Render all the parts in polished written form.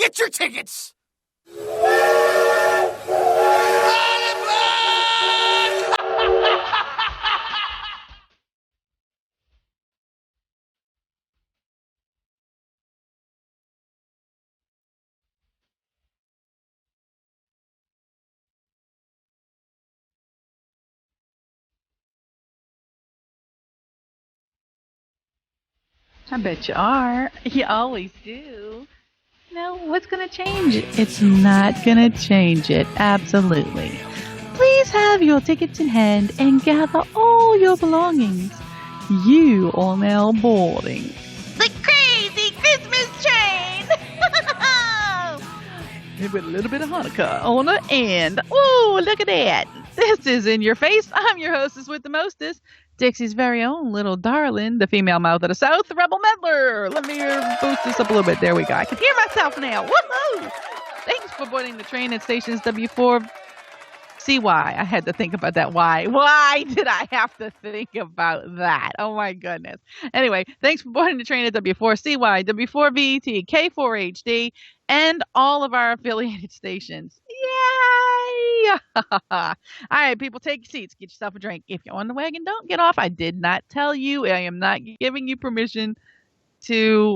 Get your tickets! I bet you are. You always do. No, what's going to change it? It's not going to change it. Absolutely. Please have your tickets in hand and gather all your belongings. You are now boarding the crazy Christmas train! With a little bit of Hanukkah on the end. Ooh, look at that. This is In Your Face. I'm your hostess with the mostest, Dixie's very own little darling, the female mouth of the South, Rebel Meddler. Let me boost this up a little bit. There we go. I can hear myself now. Woohoo! Thanks for boarding the train at stations W4. See why I had to think about that. Why did I have to think about that? Oh my goodness. Anyway, thanks for boarding the train at W4CY, W4VT, K4HD, and all of our affiliated stations. Yay! All right, people, take your seats. Get yourself a drink. If you're on the wagon, don't get off. I did not tell you. I am not giving you permission to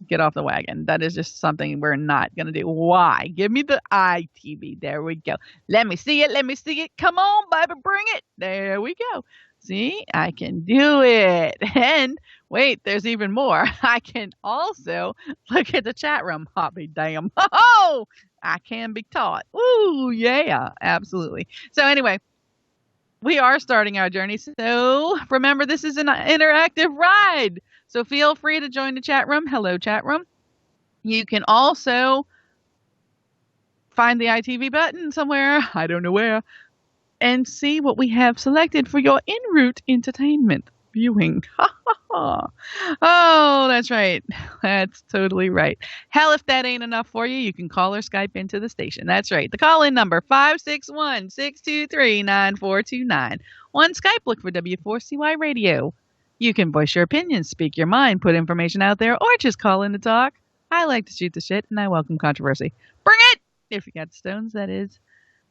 get off the wagon. That is just something we're not going to do. Why? Give me the ITV. There we go. Let me see it. Let me see it. Come on, baby, bring it. There we go. See, I can do it. And wait, there's even more. I can also look at the chat room. I'll be damn. Oh, I can be taught. Ooh, yeah, absolutely. So anyway, we are starting our journey. So remember, this is an interactive ride. So feel free to join the chat room. Hello, chat room. You can also find the ITV button somewhere, I don't know where, and see what we have selected for your en route entertainment viewing. Oh, that's right. That's totally right. Hell, if that ain't enough for you, you can call or Skype into the station. That's right. The call-in number, 561-623-9429. On Skype, look for W4CY Radio. You can voice your opinions, speak your mind, put information out there, or just call in to talk. I like to shoot the shit, and I welcome controversy. Bring it! If you got stones, that is.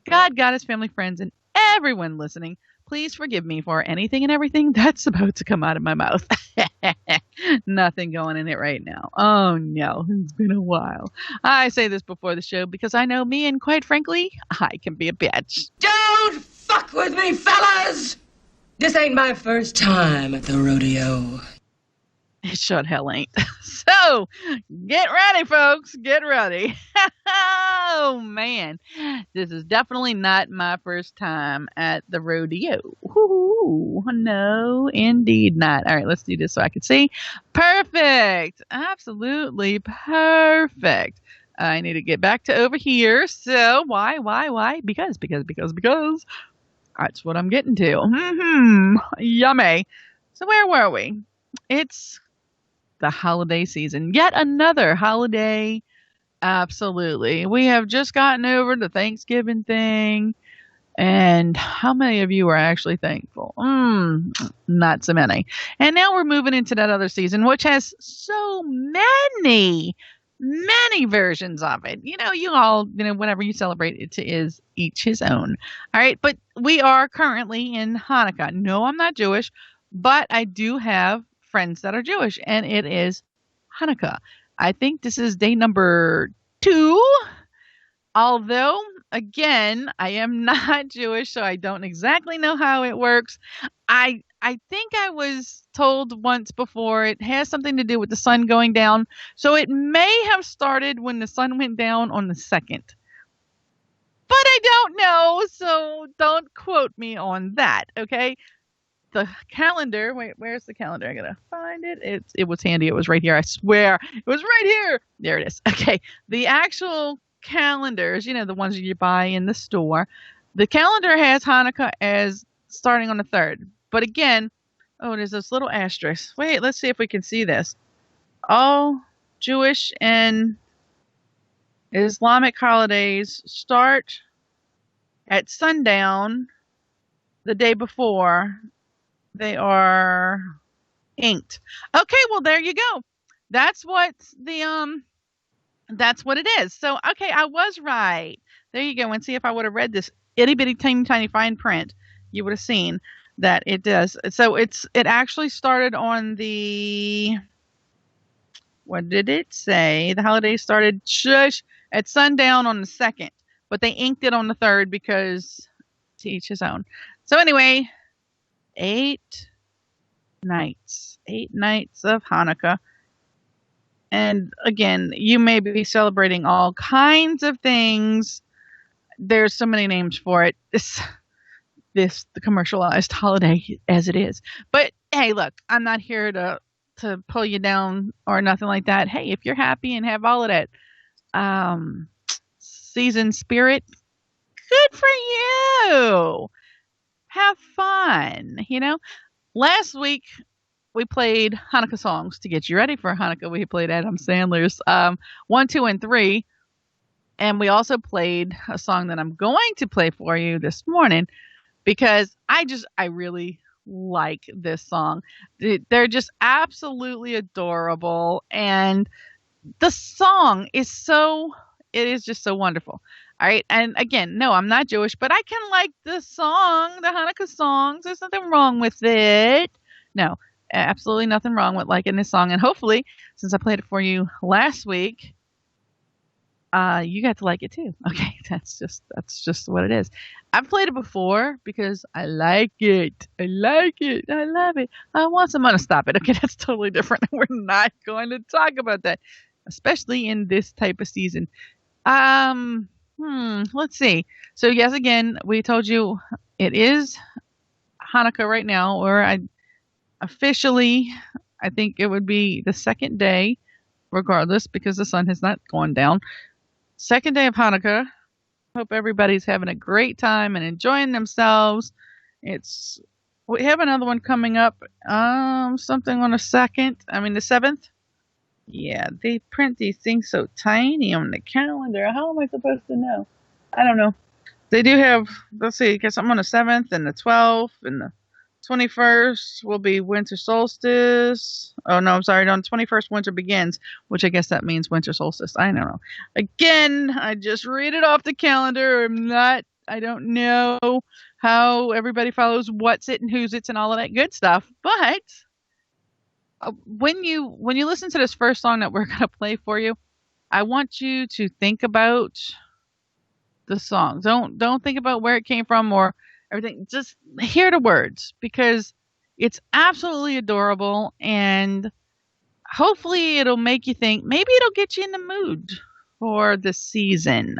God, goddess, family, friends, and everyone listening, please forgive me for anything and everything that's about to come out of my mouth. Nothing going in it right now. Oh no, it's been a while. I say this before the show because I know me, and quite frankly, I can be a bitch. Don't fuck with me, fellas! This ain't my first time at the rodeo. It sure hell ain't. So, get ready, folks. Get ready. Oh, man. This is definitely not my first time at the rodeo. Ooh, no, indeed not. All right, let's do this so I can see. Perfect. Absolutely perfect. I need to get back to over here. So, why? Because. That's what I'm getting to. Yummy. So, where were we? It's the holiday season. Yet another holiday. Absolutely. We have just gotten over the Thanksgiving thing. And how many of you are actually thankful? Not so many. And now we're moving into that other season, which has so many versions of it. You all, whatever you celebrate, it is each his own. All right. But we are currently in Hanukkah. No, I'm not Jewish, but I do have friends that are Jewish, and it is Hanukkah. I think this is day number 2, although, again, I am not Jewish, so I don't exactly know how it works. I think I was told once before it has something to do with the sun going down, so it may have started when the sun went down on the 2nd. But I don't know, so don't quote me on that, okay? The calendar, wait, where's the calendar? I gotta find it. It was handy. It was right here. I swear it was right here. There it is. Okay. The actual calendars, the ones you buy in the store, the calendar has Hanukkah as starting on the 3rd. But again, there's this little asterisk. Wait, let's see if we can see this. All Jewish and Islamic holidays start at sundown the day before. They are Inked. Okay, well there you go. That's what the. That's what it is. So, okay, I was right. There you go. And see, if I would have read this itty bitty tiny tiny fine print, you would have seen that it does. So it actually started on the, what did it say? The holiday started at sundown on the 2nd, but they inked it on the 3rd because to each his own. So anyway, 8 nights of Hanukkah. And again, you may be celebrating all kinds of things. There's so many names for it. The commercialized holiday as it is. But hey, look, I'm not here to pull you down or nothing like that. Hey, if you're happy and have all of that season spirit, good for you. Have fun. Last week we played Hanukkah songs to get you ready for Hanukkah. We played Adam Sandler's 1, 2, and 3. And we also played a song that I'm going to play for you this morning because I really like this song. They're just absolutely adorable. And the song is just so wonderful. All right. And again, no, I'm not Jewish, but I can like the song, the Hanukkah songs. There's nothing wrong with it. No. Absolutely nothing wrong with liking this song. And hopefully, since I played it for you last week, you got to like it too. Okay, that's just what it is. I've played it before because I like it. I like it. I love it. I want someone to stop it. Okay, that's totally different. We're not going to talk about that, especially in this type of season. Let's see. So yes, again, we told you it is Hanukkah right now, or officially, I think it would be the 2nd day, regardless, because the sun has not gone down. 2nd day of Hanukkah. Hope everybody's having a great time and enjoying themselves. We have another one coming up. Something on the 7th. Yeah, they print these things so tiny on the calendar. How am I supposed to know? I don't know. They do have, let's see, get something on the 7th and the 12th and the 21st will be winter solstice. Oh, no, I'm sorry. On the 21st, winter begins, which I guess that means winter solstice. I don't know. Again, I just read it off the calendar. I don't know how everybody follows what's it and who's it's and all of that good stuff. But when you listen to this first song that we're going to play for you, I want you to think about the song. Don't think about where it came from or everything. Just hear the words because it's absolutely adorable and hopefully it'll make you think. Maybe it'll get you in the mood for the season.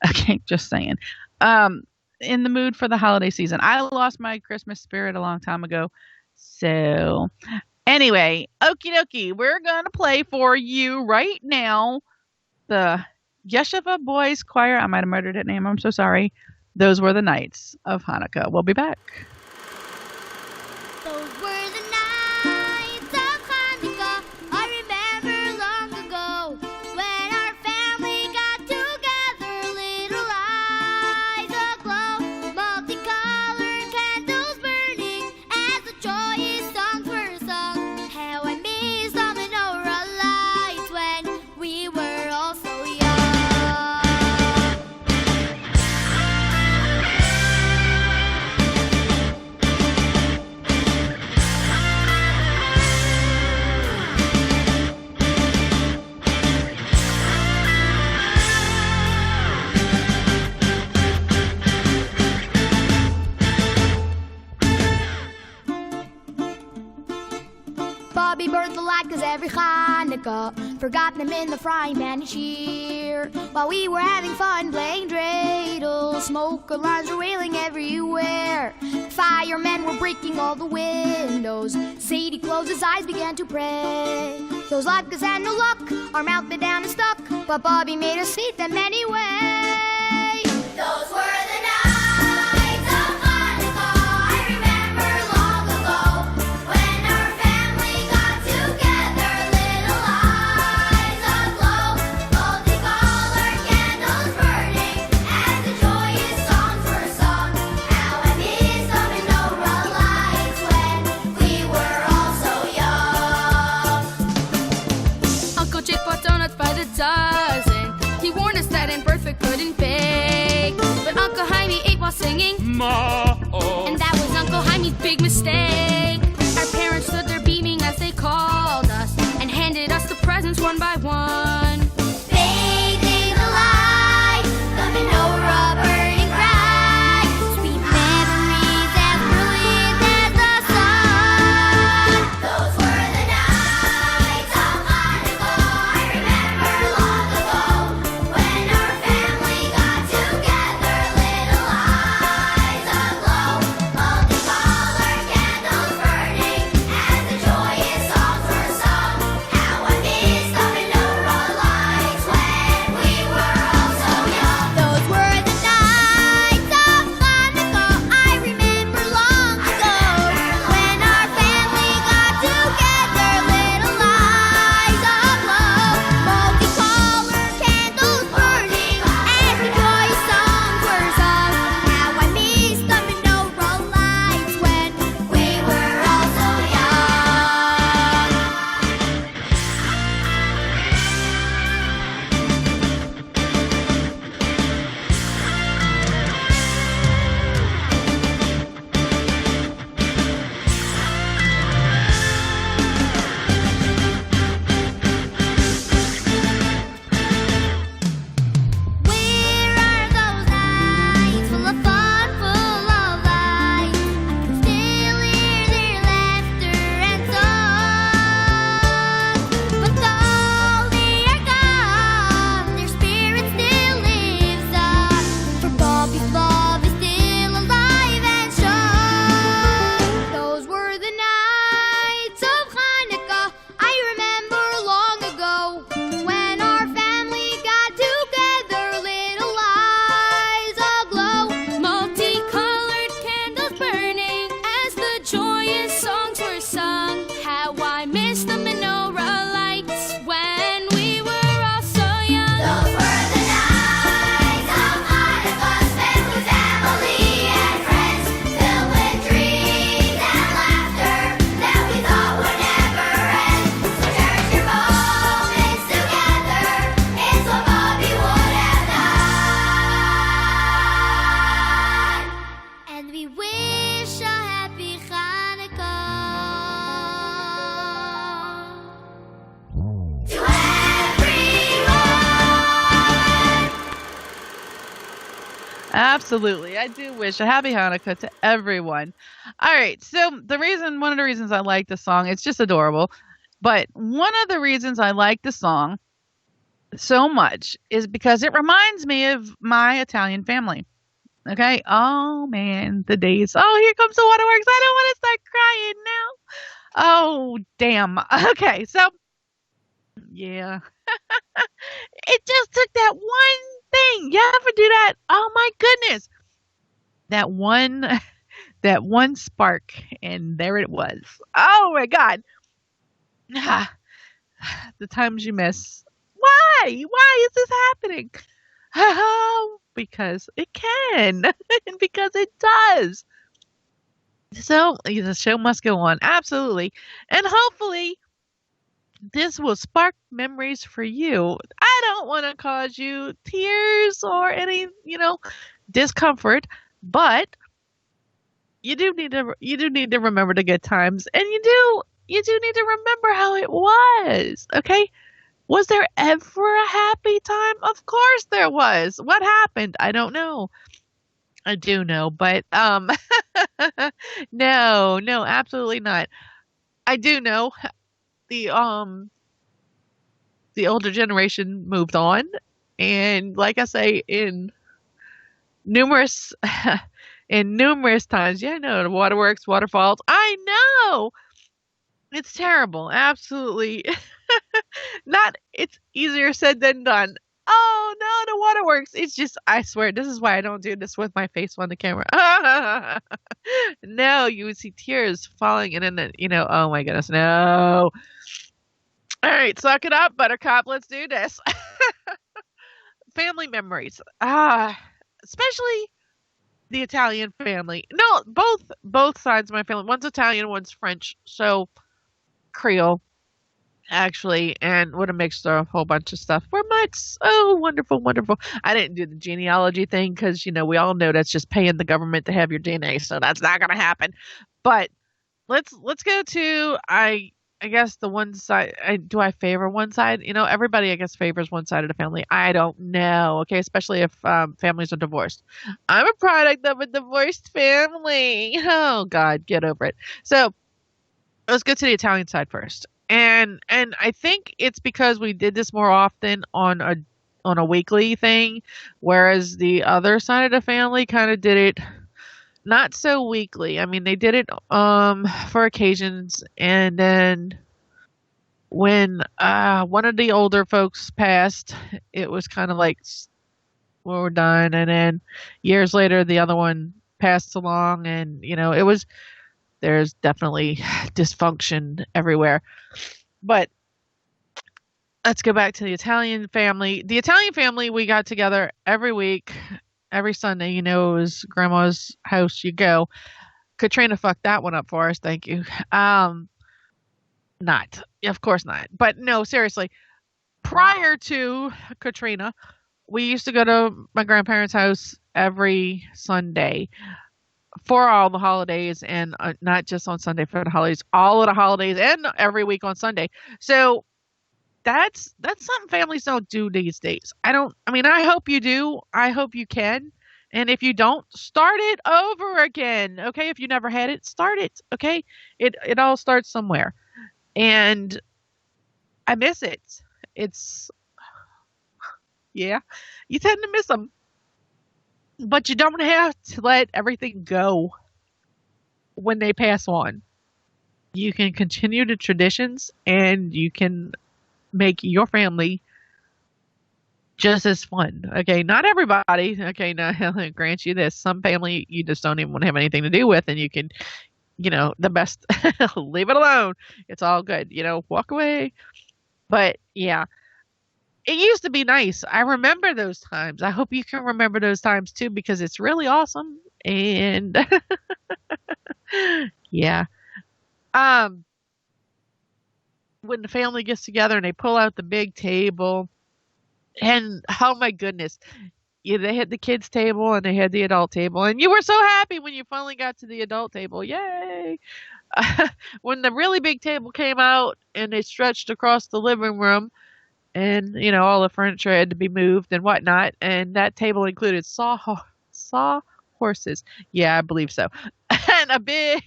Okay, just saying. In the mood for the holiday season. I lost my Christmas spirit a long time ago. So anyway, okie dokie, we're going to play for you right now the Yeshiva Boys Choir. I might have murdered that name. I'm so sorry. Those were the nights of Hanukkah. We'll be back. Those were the nights of Hanukkah. I remember long ago when our family got together. Little eyes aglow, multicolored candles burning as the joyous songs were sung. How I miss the menorah lights when we were all so young. Bobby burned the light 'cause every Hanukkah forgot them in the frying pan each year. While we were having fun playing dreidel, smoke alarms were wailing everywhere. Firemen were breaking all the windows. Sadie closed his eyes, began to pray. Those latkes had no luck, our mouth bit down and stuck, but Bobby made us eat them anyway. Those were the nights of Hanukkah. I remember long ago when our family got together. Little eyes aglow, multicolored candles burning as the joyous songs were sung. How I miss the menorah lights when we were all so young. couldn't bake. But Uncle Jaime ate while singing, Ma. and that was Uncle Jaime's big mistake. Our parents stood there beaming as they called us and handed us the presents one by one. Fading the light, coming over a burning bright. Sweet memories as brilliant as the sun. Those were the nights of Hanukkah. I remember long ago when our family got together. Little eyes aglow, multicolored candles burning as the joyous songs were sung. How I miss the menorah lights when we were all so young. Those were the nights of Hanukkah. I remember long ago when our family got together. Little eyes aglow, multicolored candles burning as the joyous songs were sung. How I miss the menorah lights when we were all so young. Where are those nights full of fun, full of light? I can still hear their laughter and song. But though they are gone, their spirit still lives on. For Bobby's love is still alive and strong. Those were the nights of Hanukkah. I remember long ago when our family got together. Little eyes aglow, multicolored candles burning as the joyous songs were sung. How I miss the menorah lights when we were all so young. Those were the nights of Hanukkah spent with family and friends, filled with dreams and laughter that we thought would never end. So cherish your moments together. It's what Bobby would have done. And we wish a happy Hanukkah to everyone. Absolutely. I do wish a happy Hanukkah to everyone. All right. So one of the reasons I like the song, it's just adorable. But one of the reasons I like the song so much is because it reminds me of my Italian family. Okay. Oh man, the days. Oh, here comes the waterworks. I don't want to start crying now. Oh, damn. Okay. So yeah. It just took that one thing. You ever do that? Oh my goodness. That one spark, and there it was. Oh my God. The times you miss. Why? Why is this happening? Oh, because it can. And because it does. So the show must go on. Absolutely. And hopefully this will spark memories for you. I don't want to cause you tears or any, discomfort, but you do need to remember the good times, and you do need to remember how it was. Okay? Was there ever a happy time? Of course there was. What happened? I don't know. I do know, but no, absolutely not. I do know the older generation moved on, and like I say, in numerous times, yeah, I know the waterworks, waterfalls. I know it's terrible, absolutely. Not. It's easier said than done. Oh no, the waterworks. It's just, I swear, this is why I don't do this with my face on the camera. No, you would see tears falling, and then oh my goodness, no. All right, suck it up, Buttercup. Let's do this. Family memories. Especially the Italian family. No, both sides of my family. One's Italian, one's French. So Creole. actually, and would have mixed a whole bunch of stuff. We're Mike's. Oh, wonderful, wonderful. I didn't do the genealogy thing because we all know that's just paying the government to have your DNA, so that's not gonna happen. But let's go to I guess the one side. Do I favor one side? Everybody I guess favors one side of the family. I don't know. Okay, especially if families are divorced. I'm a product of a divorced family. Oh God, get over it. So let's go to the Italian side first. And I think it's because we did this more often on a weekly thing, whereas the other side of the family kind of did it not so weekly. I mean, they did it for occasions, and then when one of the older folks passed, it was kind of like well, we're done, and then years later the other one passed along, and it was there's definitely dysfunction everywhere. But let's go back to the Italian family. The Italian family, we got together every week, every Sunday. It was grandma's house you go. Katrina fucked that one up for us. Thank you. Not. Of course not. But no, seriously. Prior to Katrina, we used to go to my grandparents' house every Sunday for all the holidays, and not just on Sunday for the holidays, all of the holidays and every week on Sunday. So that's something families don't do these days. I hope you do. I hope you can. And if you don't, start it over again. Okay? If you never had it, start it. Okay? It all starts somewhere. And I miss it. It's yeah. You tend to miss them. But you don't have to let everything go when they pass on. You can continue the traditions and you can make your family just as fun. Okay, not everybody. Okay, now I'll grant you this. Some family you just don't even want to have anything to do with, and you can, the best leave it alone. It's all good. Walk away. But yeah, it used to be nice. I remember those times. I hope you can remember those times too, because it's really awesome. And yeah. Um, when the family gets together and they pull out the big table, and oh my goodness, they had the kids table and they had the adult table, and you were so happy when you finally got to the adult table. Yay! When the really big table came out and they stretched across the living room, and all the furniture had to be moved and whatnot, and that table included saw horses. Yeah, I believe so. And a big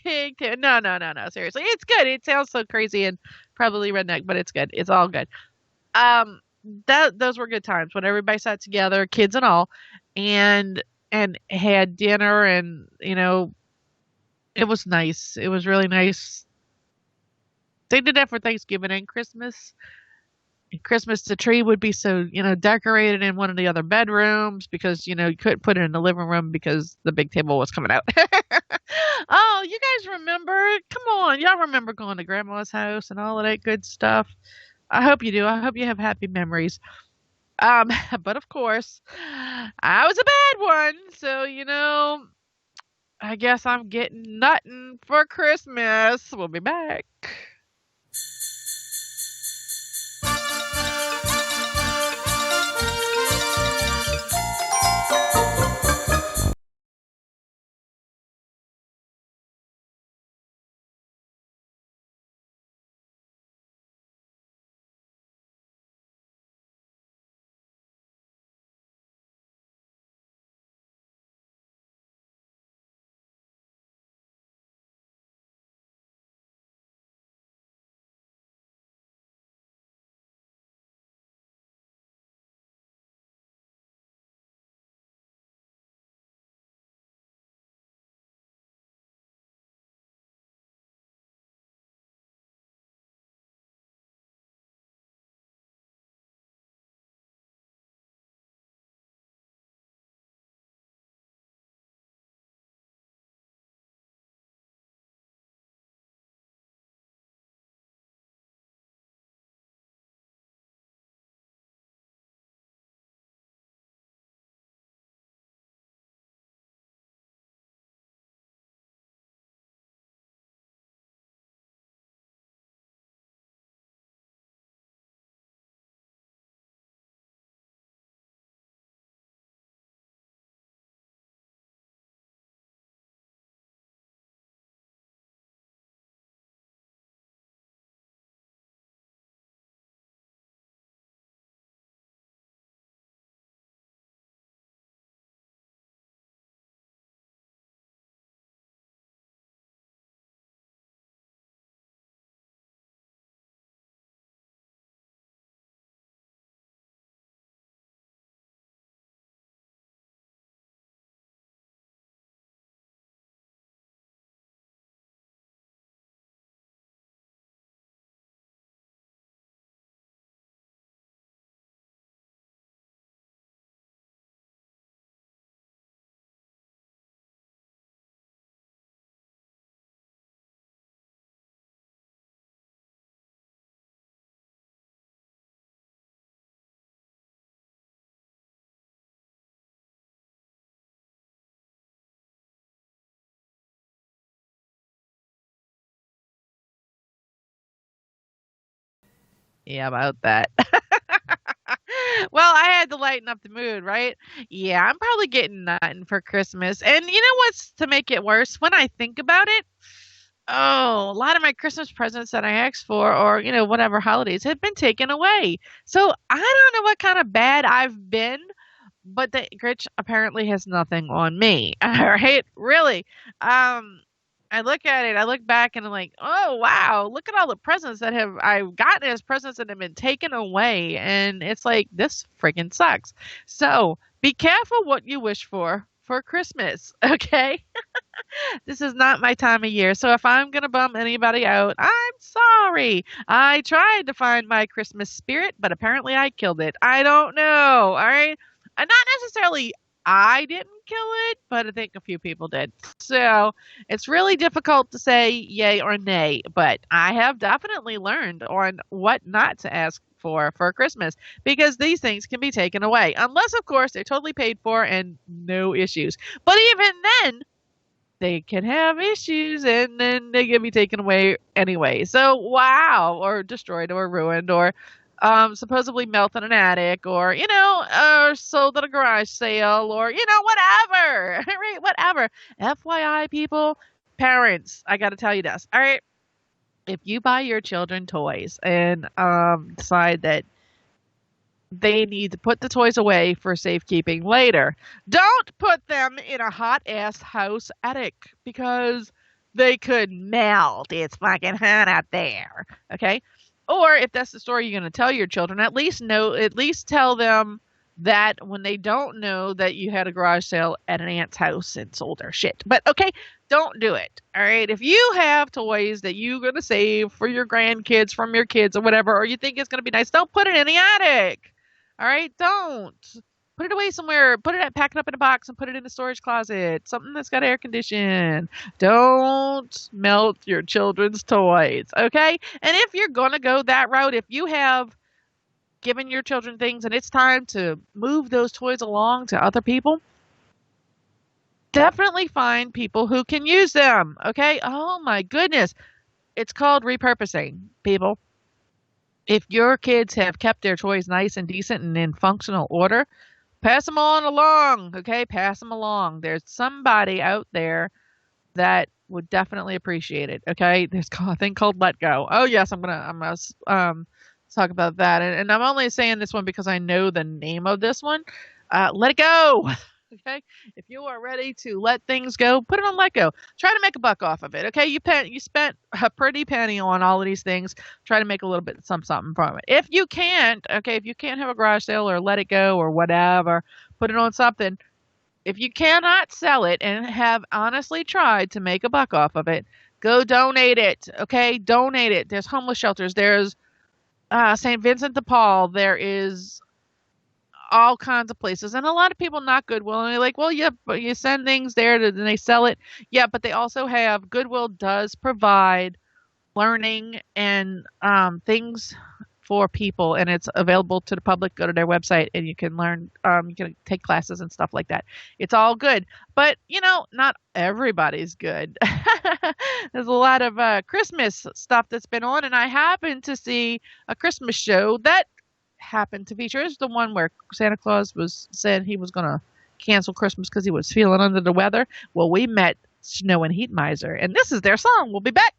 no, no, no, no, seriously, it's good. It sounds so crazy and probably redneck, but it's good. It's all good. Um, those were good times when everybody sat together, kids and all, and had dinner, and it was nice. It was really nice. They did that for Thanksgiving and Christmas. Christmas, the tree would be so decorated in one of the other bedrooms, because you couldn't put it in the living room because the big table was coming out. Oh, you guys remember? Come on, y'all remember going to grandma's house and all of that good stuff? I hope you do. I hope you have happy memories. Um, but of course, I was a bad one, so I guess I'm getting nothing for Christmas. We'll be back. Yeah, about that. Well, I had to lighten up the mood, right? Yeah, I'm probably getting nothing for Christmas. And you know what's to make it worse? When I think about it, oh, a lot of my Christmas presents that I asked for or, whatever holidays have been taken away. So I don't know what kind of bad I've been, but the Grinch apparently has nothing on me. All right? Really. I look at it, I look back and I'm like, oh wow, look at all the presents that I've gotten as presents that have been taken away. And it's like, this freaking sucks. So be careful what you wish for Christmas, okay? This is not my time of year. So if I'm going to bum anybody out, I'm sorry. I tried to find my Christmas spirit, but apparently I killed it. I don't know. All right. And not necessarily I didn't kill it, but I think a few people did. So it's really difficult to say yay or nay, but I have definitely learned on what not to ask for Christmas because these things can be taken away. Unless, of course, they're totally paid for and no issues. But even then, they can have issues and then they can be taken away anyway. So, wow, or destroyed or ruined or supposedly melt in an attic or, or sold at a garage sale or, whatever, right? Whatever. FYI, people, parents, I got to tell you this. All right. If you buy your children toys and decide that they need to put the toys away for safekeeping later, don't put them in a hot ass house attic because they could melt. It's fucking hot out there. Okay. Or if that's the story you're going to tell your children, at least tell them that when they don't know that you had a garage sale at an aunt's house and sold their shit. But okay, don't do it. All right. If you have toys that you're going to save for your grandkids from your kids or whatever, or you think it's going to be nice, don't put it in the attic. All right. Don't put it away somewhere. Pack it up in a box and put it in a storage closet. Something that's got air conditioning. Don't melt your children's toys. Okay. And if you're going to go that route, if you have given your children things and it's time to move those toys along to other people, definitely find people who can use them. Okay. Oh my goodness. It's called repurposing, people. If your kids have kept their toys nice and decent and in functional order, pass them on along. Okay. Pass them along. There's somebody out there that would definitely appreciate it. Okay. There's a thing called Let Go. Oh yes. I'm gonna talk about that. And I'm only saying this one because I know the name of this one. Let it go. Okay. If you are ready to let things go, put it on Let Go. Try to make a buck off of it. Okay. You spent a pretty penny on all of these things. Try to make a little bit something from it. If you can't have a garage sale or let it go or whatever, put it on something. If you cannot sell it and have honestly tried to make a buck off of it, go donate it. Okay. Donate it. There's homeless shelters. There's St. Vincent de Paul. There is all kinds of places, and a lot of people not Goodwill, and they're like, well, yeah, but you send things there and they sell it. Yeah, but they also have Goodwill does provide learning and things for people, and it's available to the public. Go to their website and you can learn, you can take classes and stuff like that. It's all good, but not everybody's good. There's a lot of Christmas stuff that's been on, and I happened to see a Christmas show that happened to feature is the one where Santa Claus said he was going to cancel Christmas because he was feeling under the weather. Well, we met Snow and Heat Miser, and this is their song. We'll be back.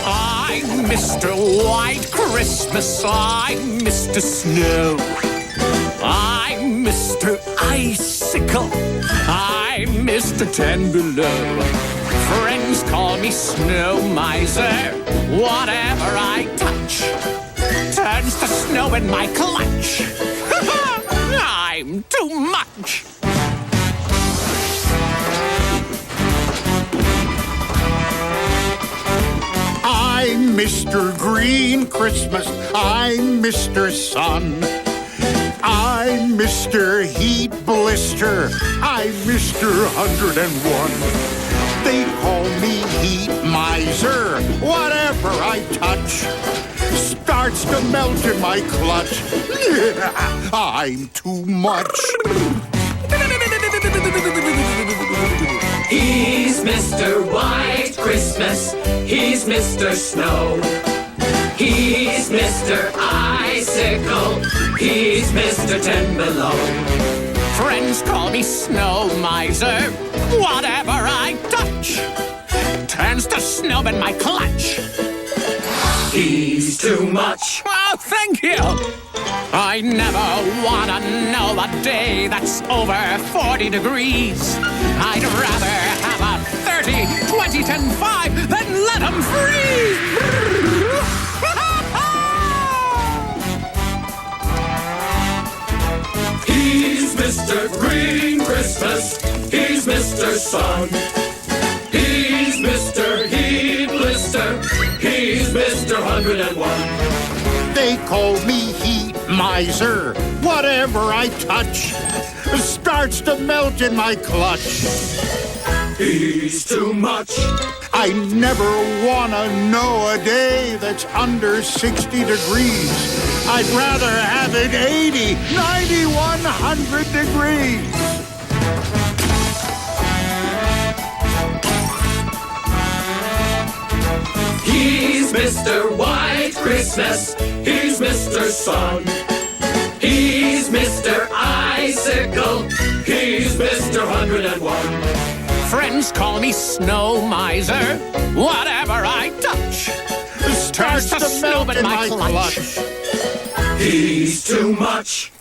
I'm Mr. White Christmas, I'm Mr. Snow, I'm Mr. Icicle, I'm Mr. Ten Below. Friends call me Snow Miser. Whatever I touch turns to snow in my clutch. I'm too much. I'm Mr. Green Christmas. I'm Mr. Sun. I'm Mr. Heat Blister. I'm Mr. 101. They call me Heat Miser. Whatever I touch starts to melt in my clutch. I'm too much. He's Mr. White Christmas. He's Mr. Snow. He's Mr. Icicle. He's Mr. Ten Below. Friends call me Snow Miser. Whatever I touch turns to snow in my clutch. He's too much. Oh, thank you. I never want to know a day that's over 40 degrees. I'd rather have a 30, 20, 10, 5 than let them freeze. He's Mr. Green Christmas. He's Mr. Sun. He's Mr. Heat Blister. He's Mr. 101. They call me Heat Miser. Whatever I touch starts to melt in my clutch. He's too much. I never want to know a day that's under 60 degrees. I'd rather have it 80, 90, 100 degrees. He's Mr. White Christmas. He's Mr. Sun. He's Mr. Icicle. He's Mr. 101. Friends call me Snow Miser. Whatever I touch Starts to melt in my clutch. He's too much.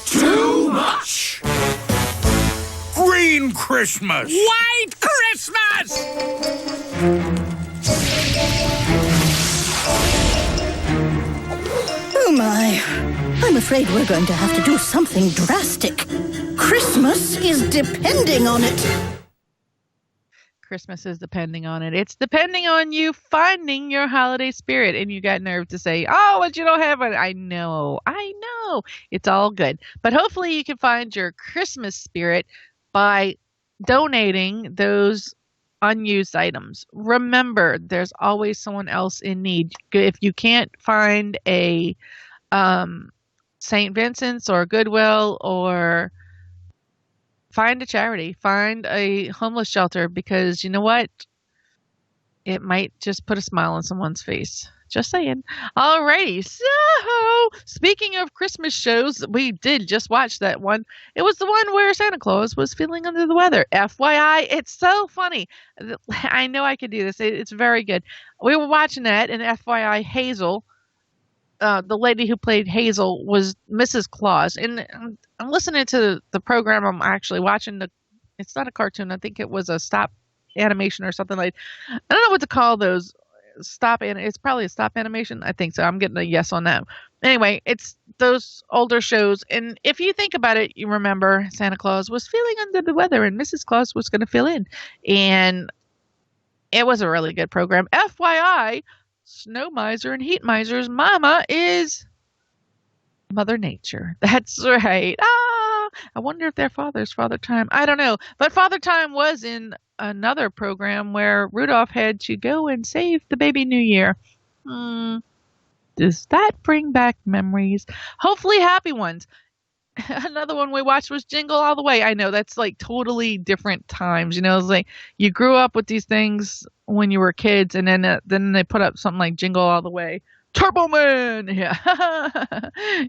Too much. Green Christmas. White Christmas! Oh my. I'm afraid we're going to have to do something drastic. Christmas is depending on it. Christmas is depending on it. It's depending on you finding your holiday spirit. And you got nerve to say, oh, but you don't have it. I know. It's all good. But hopefully you can find your Christmas spirit by donating those unused items. Remember, there's always someone else in need. If you can't find a St. Vincent's or Goodwill, or find a charity, find a homeless shelter, because you know what? It might just put a smile on someone's face. Just saying. Alrighty. So, speaking of Christmas shows, we did just watch that one. It was the one where Santa Claus was feeling under the weather. FYI, it's so funny. I know I could do this. It's very good. We were watching that, and FYI, Hazel, the lady who played Hazel, was Mrs. Claus. And I'm listening to the program. I'm actually watching it's not a cartoon. I think it was a stop animation or something like. I don't know what to call those. It's probably a stop animation. I think so. I'm getting a yes on that. Anyway, it's those older shows. And if you think about it, you remember Santa Claus was feeling under the weather and Mrs. Claus was going to fill in. And it was a really good program. FYI, Snow Miser and Heat Miser's mama is Mother Nature. That's right. I wonder if their father's Father Time. I don't know. But Father Time was in another program where Rudolph had to go and save the baby New Year. Does that bring back memories? Hopefully happy ones. Another one we watched was Jingle All the Way. I know that's like totally different times. You know, it's like you grew up with these things when you were kids, and then they put up something like Jingle All the Way. Turbo Man! Yeah.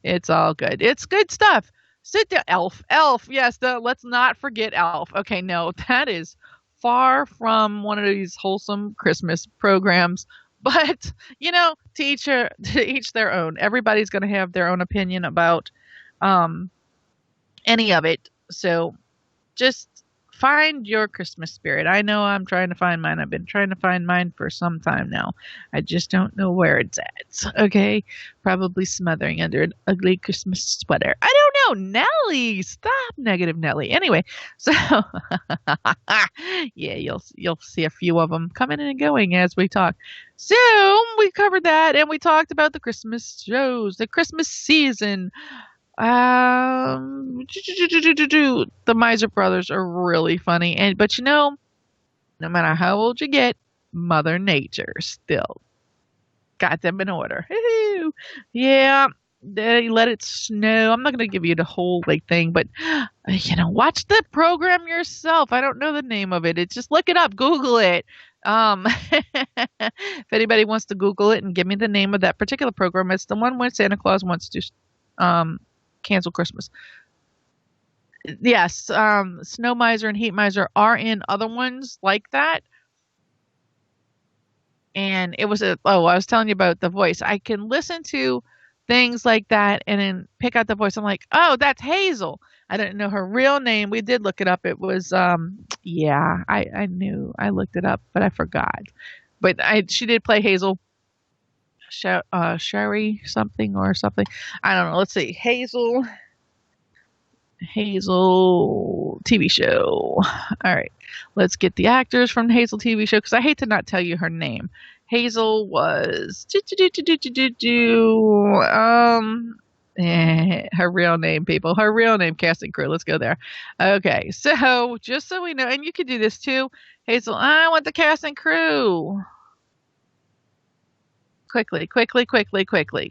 It's all good. It's good stuff. Sit down. Elf. Yes, let's not forget Elf. Okay, no, that is far from one of these wholesome Christmas programs. But, you know, to each their own. Everybody's going to have their own opinion about any of it. So just find your Christmas spirit. I know I'm trying to find mine. I've been trying to find mine for some time now. I just don't know where it's at. Okay? Probably smothering under an ugly Christmas sweater. I don't know. Nelly! Stop, negative Nelly. Anyway, so yeah, you'll see a few of them coming and going as we talk. So we covered that, and we talked about the Christmas shows, the Christmas season. The Miser Brothers are really funny, but you know, no matter how old you get, Mother Nature still got them in order. Yeah, They let it snow. I'm not going to give you the whole thing, but watch the program yourself. I don't know the name of it. It's just look it up, Google it. If anybody wants to Google it and give me the name of that particular program, it's the one where Santa Claus wants to cancel Christmas. Yes, Snow Miser and Heat Miser are in other ones like that. And it was I was telling you about the voice. I can listen to things like that and then pick out the voice. I'm like, oh, that's Hazel. I didn't know her real name. We did look it up. It was, I knew. I looked it up, but I forgot. But she did play Hazel. Sherry something or something. I don't know. Let's see. Hazel TV show. All right. Let's get the actors from the Hazel TV show because I hate to not tell you her name. Hazel was her real name, people. Her real name, cast and crew. Let's go there. Okay. So just so we know, and you could do this too. Hazel, I want the cast and crew. Quickly.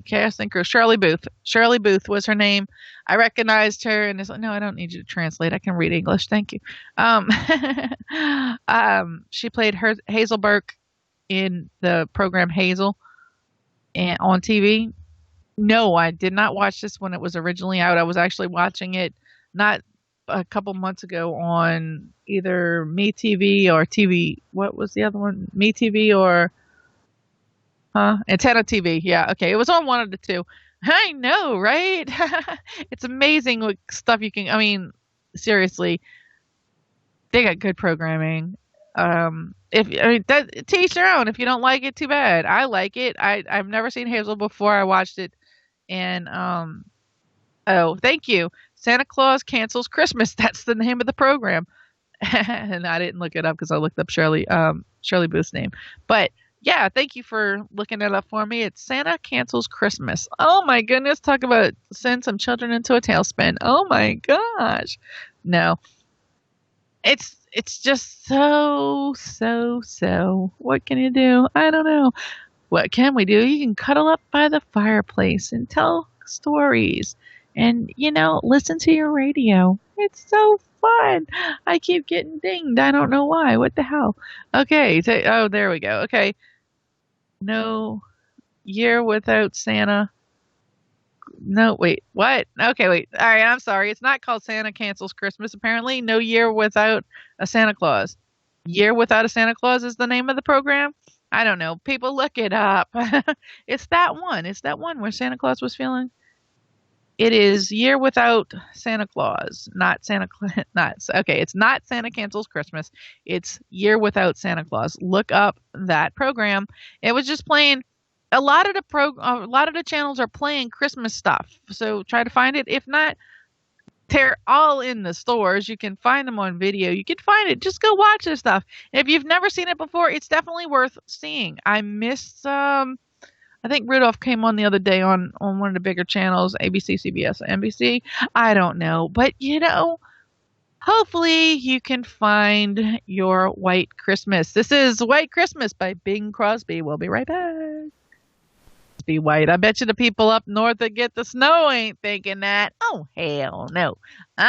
Cast and crew. Shirley Booth. Shirley Booth was her name. I recognized her, and it's like, no, I don't need you to translate. I can read English. Thank you. She played Hazel Burke in the program Hazel and on TV. No, I did not watch this when it was originally out. I was actually watching it not a couple months ago on either MeTV or TV. What was the other one? MeTV or Antenna TV. Yeah, okay. It was on one of the two. I know, right? It's amazing what stuff you can. I mean, seriously, they got good programming. To each their own. If you don't like it, too bad. I like it. I've never seen Hazel before. I watched it, and oh, thank you. Santa Claus Cancels Christmas. That's the name of the program, and I didn't look it up because I looked up Shirley Booth's name, but. Yeah, thank you for looking it up for me. It's Santa Cancels Christmas. Oh my goodness, talk about send some children into a tailspin. Oh my gosh. No. It's just so. What can you do? I don't know. What can we do? You can cuddle up by the fireplace and tell stories and, listen to your radio. It's so fun. I keep getting dinged. I don't know why. What the hell? Okay. There we go. Okay. No year without Santa. No, wait, what? Okay, wait. All right, I'm sorry. It's not called Santa Cancels Christmas, apparently. No year without a Santa Claus. Year Without a Santa Claus is the name of the program? I don't know. People, look it up. It's that one. It's that one where Santa Claus was feeling. It is Year Without Santa Claus, not Santa Claus. It's not Santa Cancels Christmas. It's Year Without Santa Claus. Look up that program. It was just playing. A lot of the channels are playing Christmas stuff. So try to find it. If not, they're all in the stores. You can find them on video. You can find it. Just go watch this stuff. If you've never seen it before, it's definitely worth seeing. I missed I think Rudolph came on the other day on one of the bigger channels, ABC, CBS, NBC. I don't know. But, hopefully you can find your White Christmas. This is White Christmas by Bing Crosby. We'll be right back. Be white. I bet you the people up north that get the snow ain't thinking that. Oh, hell no. All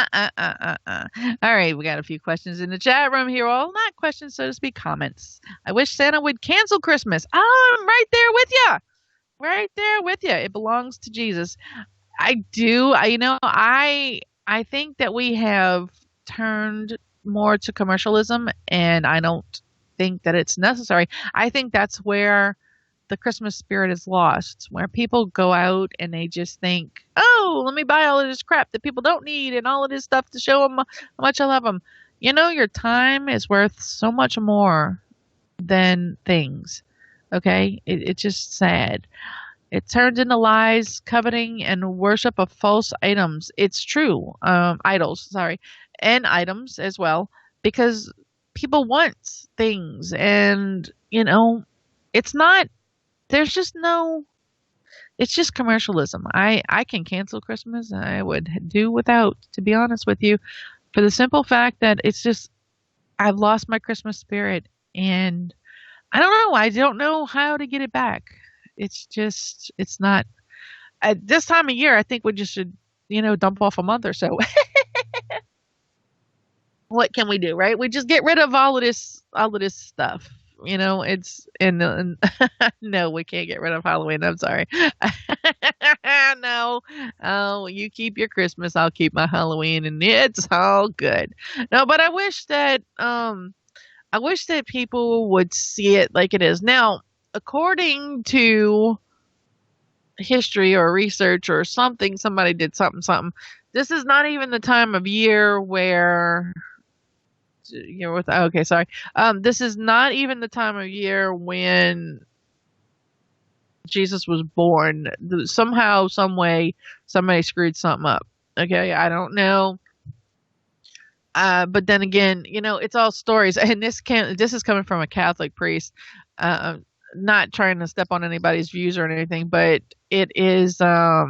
right, we got a few questions in the chat room here. Well, not questions, so to speak, comments. I wish Santa would cancel Christmas. Oh, I'm right there with you. Right there with you. It belongs to Jesus. I do. I think that we have turned more to commercialism, and I don't think that it's necessary. I think that's where the Christmas spirit is lost, where people go out and they just think, oh, let me buy all of this crap that people don't need and all of this stuff to show them how much I love them. Your time is worth so much more than things. Okay? It's just sad. It turns into lies, coveting, and worship of false items. It's true. Idols, sorry. And items as well. Because people want things. And, it's not, there's just no, it's just commercialism. I can cancel Christmas. I would do without, to be honest with you, for the simple fact that it's just, I've lost my Christmas spirit. And I don't know. I don't know how to get it back. It's just, it's not, at this time of year, I think we just should, dump off a month or so. What can we do, right? We just get rid of all of this stuff. It's and no, we can't get rid of Halloween. I'm sorry. No. Oh, you keep your Christmas, I'll keep my Halloween, and it's all good. No, but I wish that people would see it like it is. Now, according to history or research or something, somebody did something. This is not even the time of year where this is not even the time of year when Jesus was born. Somehow, some way, somebody screwed something up. Okay, I don't know. But then again, it's all stories, and this is coming from a Catholic priest. Not trying to step on anybody's views or anything, but it is a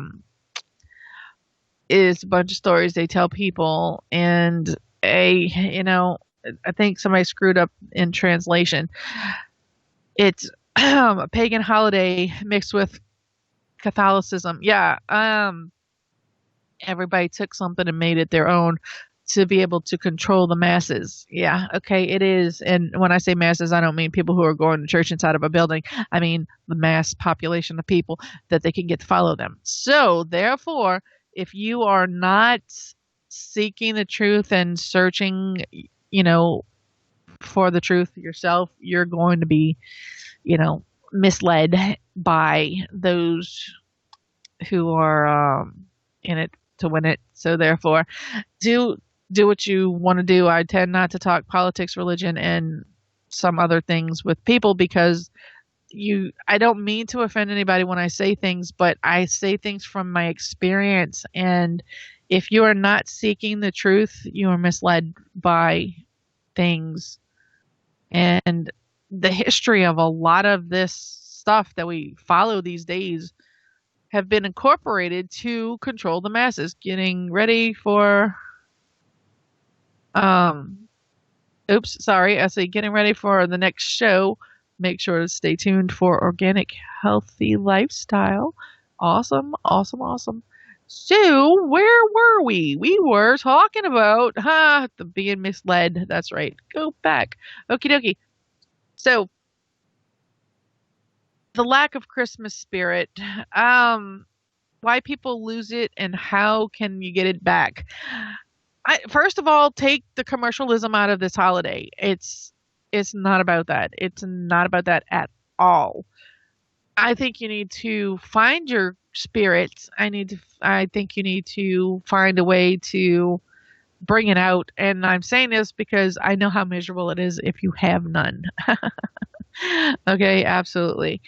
bunch of stories they tell people, and I think somebody screwed up in translation. It's a pagan holiday mixed with Catholicism. Yeah. Everybody took something and made it their own to be able to control the masses. Yeah. Okay. It is. And when I say masses, I don't mean people who are going to church inside of a building. I mean the mass population of people that they can get to follow them. So therefore, if you are not seeking the truth and searching, for the truth yourself, you're going to be, misled by those who are in it to win it. So therefore, do what you want to do. I tend not to talk politics, religion, and some other things with people because I don't mean to offend anybody when I say things, but I say things from my experience. And if you are not seeking the truth, you are misled by things. And the history of a lot of this stuff that we follow these days have been incorporated to control the masses. Getting ready for getting ready for the next show. Make sure to stay tuned for Organic Healthy Lifestyle. Awesome. So, where were we? We were talking about the being misled. That's right. Go back. Okie dokie. So, the lack of Christmas spirit. Why people lose it and how can you get it back? First of all, take the commercialism out of this holiday. It's not about that. It's not about that at all. I think you need to find your spirit. I think you need to find a way to bring it out. And I'm saying this because I know how miserable it is if you have none. Okay, absolutely.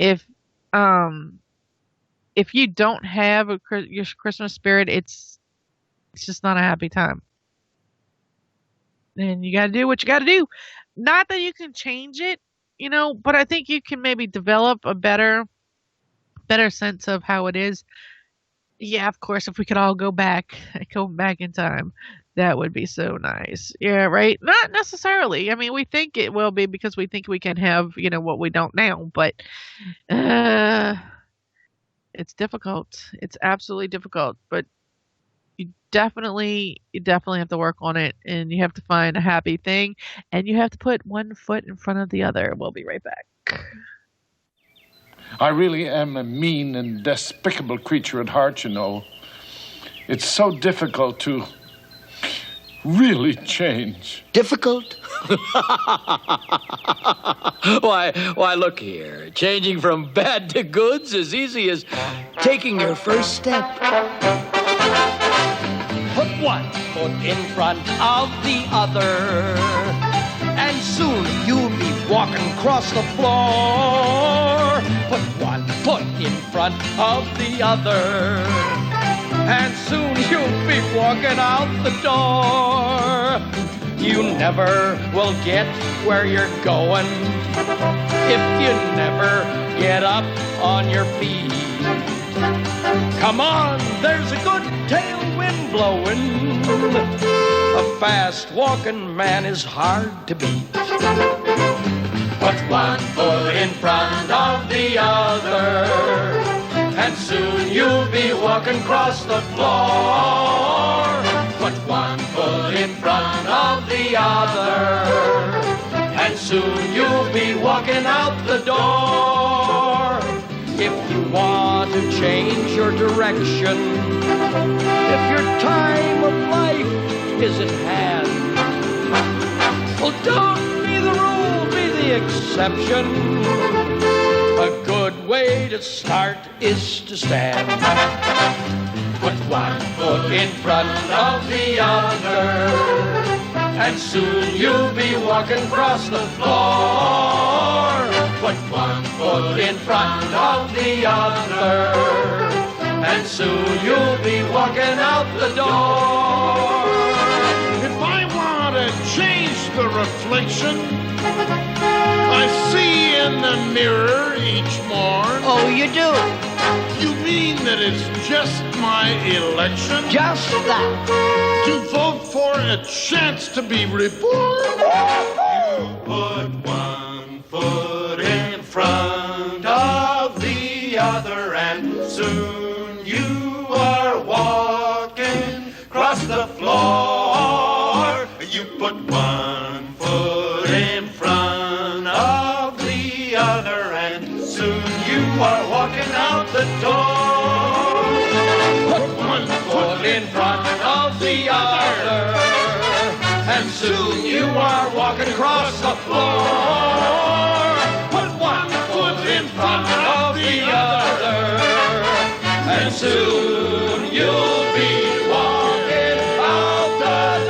If you don't have your Christmas spirit, it's just not a happy time. And you got to do what you got to do. Not that you can change it, but I think you can maybe develop a better sense of how it is. Yeah, of course, if we could all go back in time, that would be so nice. Yeah, right? Not necessarily. I mean, we think it will be because we think we can have, what we don't now, but it's difficult. It's absolutely difficult, but you definitely have to work on it, and you have to find a happy thing, and you have to put one foot in front of the other. We'll be right back. I really am a mean and despicable creature at heart, It's so difficult to really change. Difficult? Why, look here. Changing from bad to good's as easy as taking your first step. Put one foot in front of the other, and soon you'll be walking across the floor. Put one foot in front of the other, and soon you'll be walking out the door. You never will get where you're going if you never get up on your feet. Come on, there's a good tailwind blowing. A fast-walking man is hard to beat. Put one foot in front of the other, and soon you'll walking across the floor. Put one foot in front of the other, and soon you'll be walking out the door. If you want to change your direction, if your time of life is at hand, well, don't be the rule, be the exception. A good way to start is to stand. Put one foot in front of the other, and soon you'll be walking across the floor. Put one foot in front of the other, and soon you'll be walking out the door. If I want to change the reflection I see in the mirror each morn. Oh, you do? You mean that it's just my election? Just that. To vote for a chance to be reborn? You put one foot in front of the other, and soon you are walking across the floor. You put one foot in front of the other, and soon you are walking out the door. Put one Foot in front of the other, and soon you are walking across the floor. Put one foot in front of the other, and soon you'll be walking out the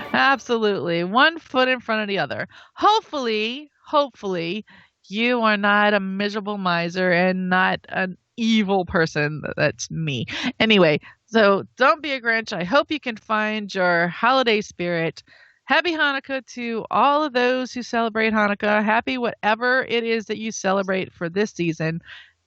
door. Absolutely. One foot in front of the other. Hopefully, you are not a miserable miser and not an evil person. That's me. Anyway, so don't be a Grinch. I hope you can find your holiday spirit. Happy Hanukkah to all of those who celebrate Hanukkah. Happy whatever it is that you celebrate for this season.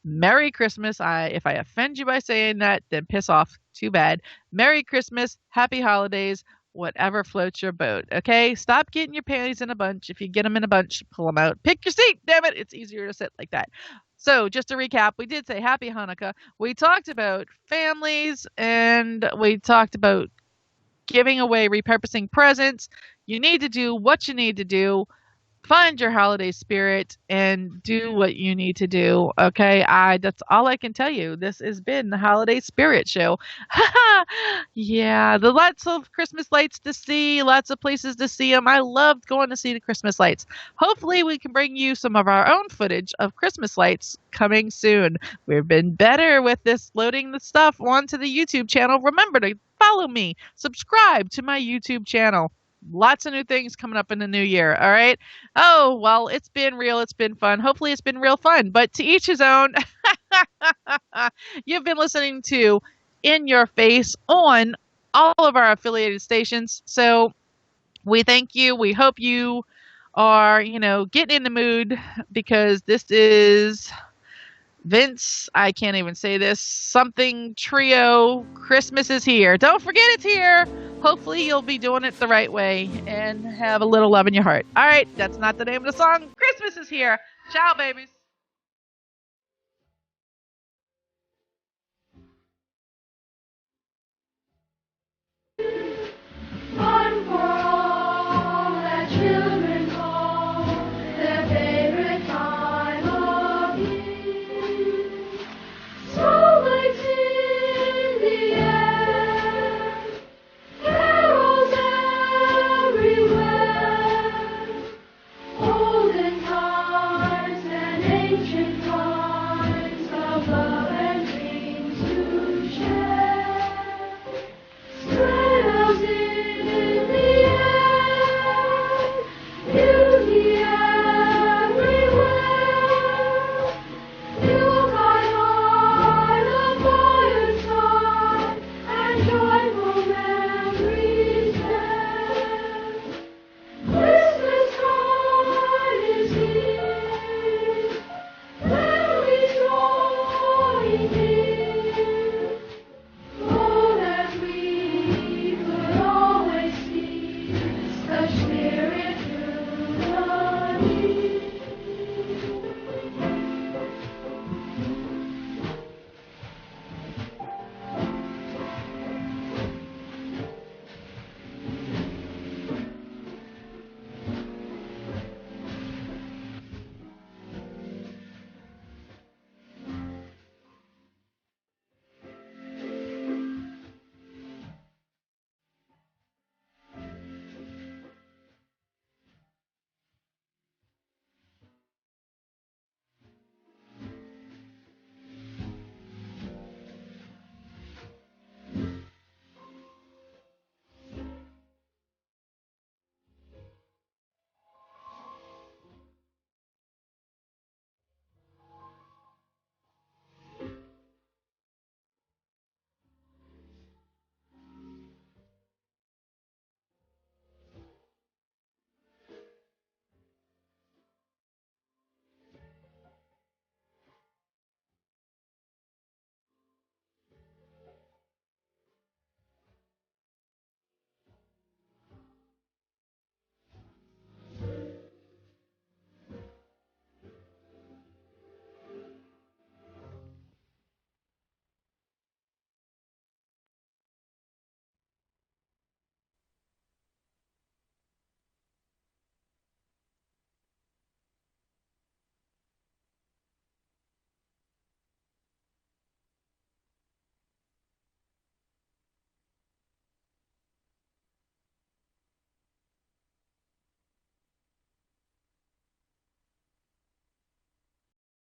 Merry Christmas. If I offend you by saying that, then piss off. Too bad. Merry Christmas. Happy holidays. Whatever floats your boat. Okay? Stop getting your panties in a bunch. If you get them in a bunch, pull them out. Pick your seat. Damn it. It's easier to sit like that. So just to recap, we did say Happy Hanukkah. We talked about families, and we talked about giving away, repurposing presents. You need to do what you need to do. Find your holiday spirit and do what you need to do. Okay, that's all I can tell you. This has been the Holiday Spirit Show. Yeah, the lots of Christmas lights to see, lots of places to see them. I loved going to see the Christmas lights. Hopefully we can bring you some of our own footage of Christmas lights coming soon. We've been better with this, loading the stuff onto the YouTube channel. Remember to follow me, subscribe to my YouTube channel. Lots of new things coming up in the new year. All right. Oh, well, it's been real. It's been fun. Hopefully it's been real fun, but to each his own. You've been listening to In Your Face on all of our affiliated stations. So we thank you. We hope you are, getting in the mood, because this is Vince, I can't even say this, something trio. Christmas is here. Don't forget it's here. Hopefully you'll be doing it the right way and have a little love in your heart. All right, that's not the name of the song. Christmas is here. Ciao, babies.